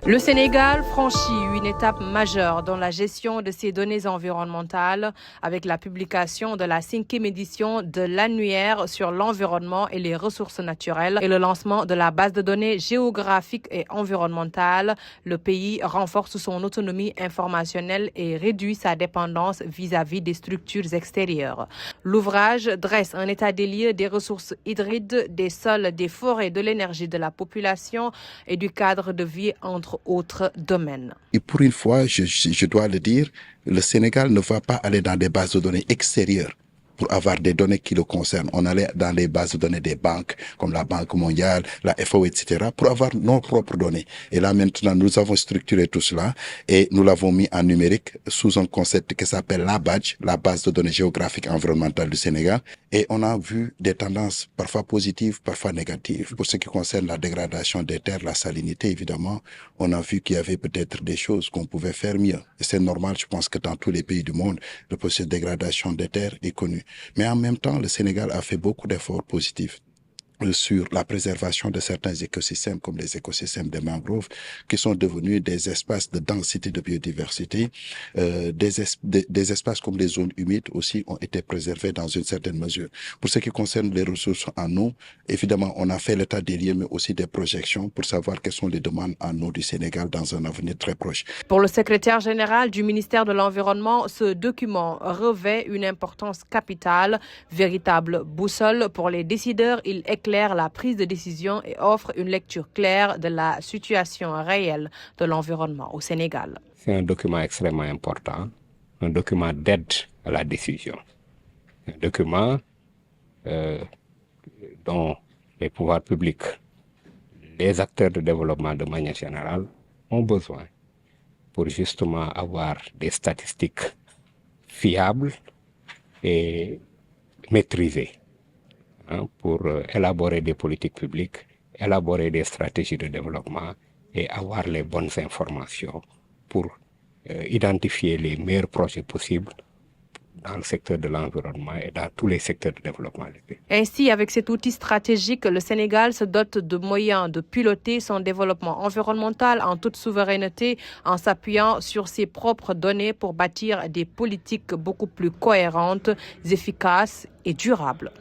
Le Sénégal franchit une étape majeure dans la gestion de ses données environnementales avec la publication de la 5e édition de l'annuaire sur l'environnement et les ressources naturelles et le lancement de la base de données géographiques et environnementales. Le pays renforce son autonomie informationnelle et réduit sa dépendance vis-à-vis des structures extérieures. L'ouvrage dresse un état des lieux des ressources hybrides, des sols, des forêts, de l'énergie, de la population et du cadre de vie entre autres domaines. Et pour une fois, je dois le dire, le Sénégal ne va pas aller dans des bases de données extérieures pour avoir des données qui le concernent. On allait dans les bases de données des banques, comme la Banque mondiale, la FAO, etc., pour avoir nos propres données. Et là, maintenant, nous avons structuré tout cela et nous l'avons mis en numérique sous un concept qui s'appelle la BADGE, la base de données géographiques environnementales du Sénégal. Et on a vu des tendances parfois positives, parfois négatives. Pour ce qui concerne la dégradation des terres, la salinité, évidemment, on a vu qu'il y avait peut-être des choses qu'on pouvait faire mieux. Et c'est normal, je pense que dans tous les pays du monde, le processus de dégradation des terres est connu. Mais en même temps, le Sénégal a fait beaucoup d'efforts positifs sur la préservation de certains écosystèmes comme les écosystèmes des mangroves qui sont devenus des espaces de densité de biodiversité. Des espaces comme les zones humides aussi ont été préservés dans une certaine mesure. Pour ce qui concerne les ressources en eau, évidemment, on a fait l'état des lieux mais aussi des projections pour savoir quelles sont les demandes en eau du Sénégal dans un avenir très proche. Pour le secrétaire général du ministère de l'Environnement, ce document revêt une importance capitale, véritable boussole pour les décideurs. Il éclaire la prise de décision et offre une lecture claire de la situation réelle de l'environnement au Sénégal. C'est un document extrêmement important, un document d'aide à la décision, un document dont les pouvoirs publics, les acteurs de développement de manière générale ont besoin pour justement avoir des statistiques fiables et maîtrisées. Pour élaborer des politiques publiques, élaborer des stratégies de développement et avoir les bonnes informations pour identifier les meilleurs projets possibles dans le secteur de l'environnement et dans tous les secteurs de développement. Ainsi, avec cet outil stratégique, le Sénégal se dote de moyens de piloter son développement environnemental en toute souveraineté, en s'appuyant sur ses propres données pour bâtir des politiques beaucoup plus cohérentes, efficaces et durables.